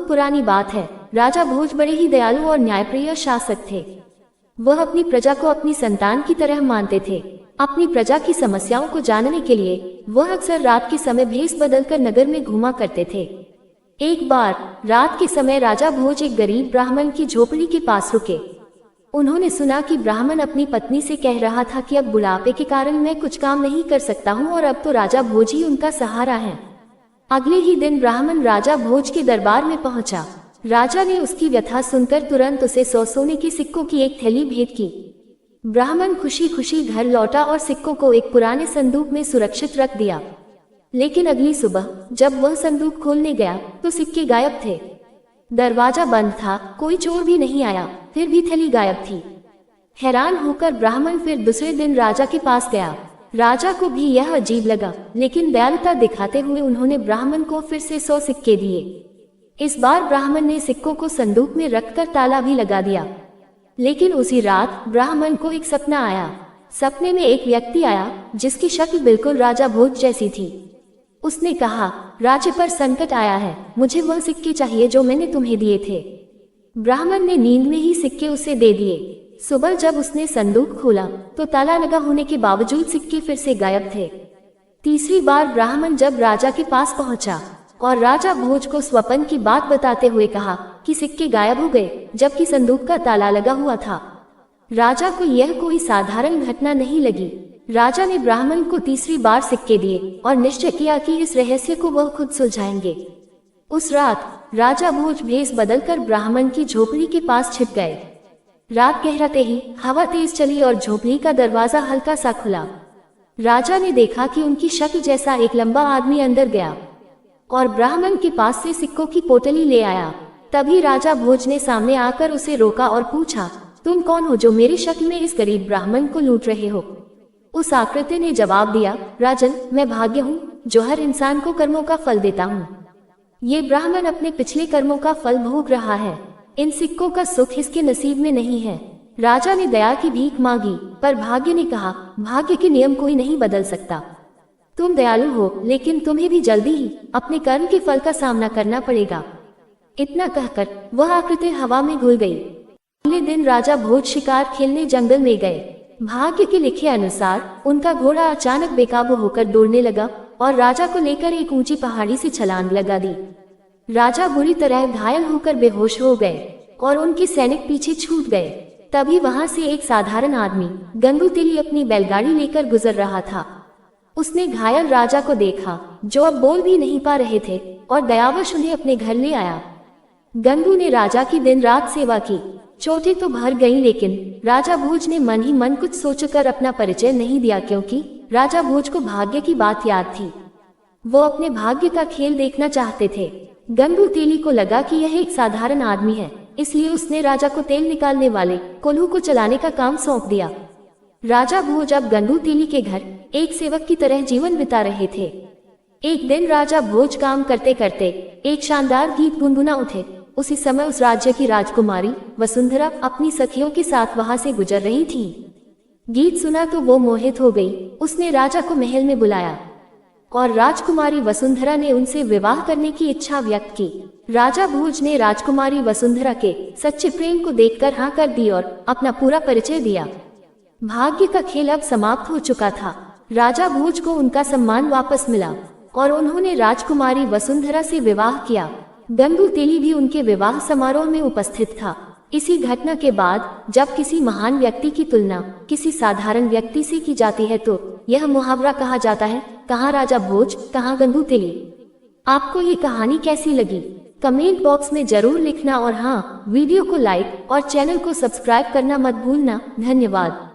पुरानी बात है। राजा भोज बड़े ही दयालु और न्यायप्रिय शासक थे। वह अपनी प्रजा को अपनी संतान की तरह मानते थे। अपनी प्रजा की समस्याओं को जानने के लिए वह अक्सर रात के समय भेष बदलकर नगर में घूमा करते थे। एक बार रात के समय राजा भोज एक गरीब ब्राह्मण की झोपड़ी के पास रुके। उन्होंने सुना कि ब्राह्मण अपनी पत्नी से कह रहा था कि अब बुढ़ापे के कारण मैं कुछ काम नहीं कर सकता हूँ और अब तो राजा भोज ही उनका सहारा है। अगले ही दिन ब्राह्मण राजा भोज के दरबार में पहुंचा। राजा ने उसकी व्यथा सुनकर तुरंत उसे 100 सोने के सिक्कों की एक थैली भेंट की। ब्राह्मण खुशी खुशी घर लौटा और सिक्कों को एक पुराने संदूक में सुरक्षित रख दिया। लेकिन अगली सुबह जब वह संदूक खोलने गया तो सिक्के गायब थे। दरवाजा बंद था, कोई चोर भी नहीं आया, फिर भी थैली गायब थी। हैरान होकर ब्राह्मण फिर दूसरे दिन राजा के पास गया। राजा को भी यह अजीब लगा, लेकिन दयालुता दिखाते हुए उन्होंने ब्राह्मण को फिर से 100 सिक्के दिए। इस बार ब्राह्मण ने सिक्कों को संदूक में रखकर ताला भी लगा दिया। लेकिन उसी रात ब्राह्मण को एक सपना आया। सपने में एक व्यक्ति आया जिसकी शक्ल बिल्कुल राजा भोज जैसी थी। उसने कहा, राज्य पर संकट आया है, मुझे वह सिक्के चाहिए जो मैंने तुम्हें दिए थे। ब्राह्मण ने नींद में ही सिक्के उसे दे दिए। सुबह जब उसने संदूक खोला तो ताला लगा होने के बावजूद सिक्के फिर से गायब थे। तीसरी बार ब्राह्मण जब राजा के पास पहुंचा और राजा भोज को स्वप्न की बात बताते हुए कहा कि सिक्के गायब हो गए जबकि संदूक का ताला लगा हुआ था। राजा को यह कोई साधारण घटना नहीं लगी। राजा ने ब्राह्मण को तीसरी बार सिक्के दिए और निश्चय किया कि इस रहस्य को वह खुद सुलझाएंगे। उस रात राजा भोज भेष बदलकर ब्राह्मण की झोपड़ी के पास छिप गए। रात गहराते ही हवा तेज चली और झोपड़ी का दरवाजा हल्का सा खुला। राजा ने देखा कि उनकी शक्ल जैसा एक लंबा आदमी अंदर गया और ब्राह्मण के पास से सिक्कों की पोटली ले आया। तभी राजा भोज ने सामने आकर उसे रोका और पूछा, तुम कौन हो जो मेरी शक्ल में इस गरीब ब्राह्मण को लूट रहे हो? उस आकृति ने जवाब दिया, राजन, मैं भाग्य हूँ जो हर इंसान को कर्मों का फल देता हूँ। ये ब्राह्मण अपने पिछले कर्मों का फल भोग रहा है। इन सिक्कों का सुख इसके नसीब में नहीं है। राजा ने दया की भीख मांगी, पर भाग्य ने कहा, भाग्य के नियम कोई नहीं बदल सकता। तुम दयालु हो, लेकिन तुम्हें भी जल्दी ही अपने कर्म के फल का सामना करना पड़ेगा। इतना कहकर वह आकृति हवा में घुल गई। अगले दिन राजा भोज शिकार खेलने जंगल में गए। भाग्य के लिखे अनुसार उनका घोड़ा अचानक बेकाबू होकर दौड़ने लगा और राजा को लेकर एक ऊंची पहाड़ी से छलांग लगा दी। राजा बुरी तरह घायल होकर बेहोश हो गए और उनके सैनिक पीछे छूट गए। तभी वहां से एक साधारण आदमी गंगू तेली अपनी बैलगाड़ी लेकर गुजर रहा था। उसने घायल राजा को देखा जो अब बोल भी नहीं पा रहे थे और दयावश उन्हें अपने घर ले आया। गंगू ने राजा की दिन रात सेवा की। चोटें तो भर गईं, लेकिन राजा भोज ने मन ही मन कुछ सोचकर अपना परिचय नहीं दिया, क्योंकि राजा भोज को भाग्य की बात याद थी। वो अपने भाग्य का खेल देखना चाहते थे। गंगू तेली को लगा कि यह एक साधारण आदमी है, इसलिए उसने राजा को तेल निकालने वाले कोल्हू को चलाने का काम सौंप दिया। राजा भोज अब गंगू तेली के घर एक सेवक की तरह जीवन बिता रहे थे। एक दिन राजा भोज काम करते करते एक शानदार गीत गुनगुना उठे। उसी समय उस राज्य की राजकुमारी वसुंधरा अपनी सखियों के साथ वहां से गुजर रही थी। गीत सुना तो वो मोहित हो गई। उसने राजा को महल में बुलाया और राजकुमारी वसुंधरा ने उनसे विवाह करने की इच्छा व्यक्त की। राजा भोज ने राजकुमारी वसुंधरा के सच्चे प्रेम को देखकर हाँ कर दी और अपना पूरा परिचय दिया। भाग्य का खेल अब समाप्त हो चुका था। राजा भोज को उनका सम्मान वापस मिला और उन्होंने राजकुमारी वसुंधरा से विवाह किया। गंगू तेली भी उनके विवाह समारोह में उपस्थित था। इसी घटना के बाद जब किसी महान व्यक्ति की तुलना किसी साधारण व्यक्ति से की जाती है तो यह मुहावरा कहा जाता है, कहाँ राजा भोज, कहाँ गंगू तेली। आपको ये कहानी कैसी लगी कमेंट बॉक्स में जरूर लिखना और हाँ, वीडियो को लाइक और चैनल को सब्सक्राइब करना मत भूलना। धन्यवाद।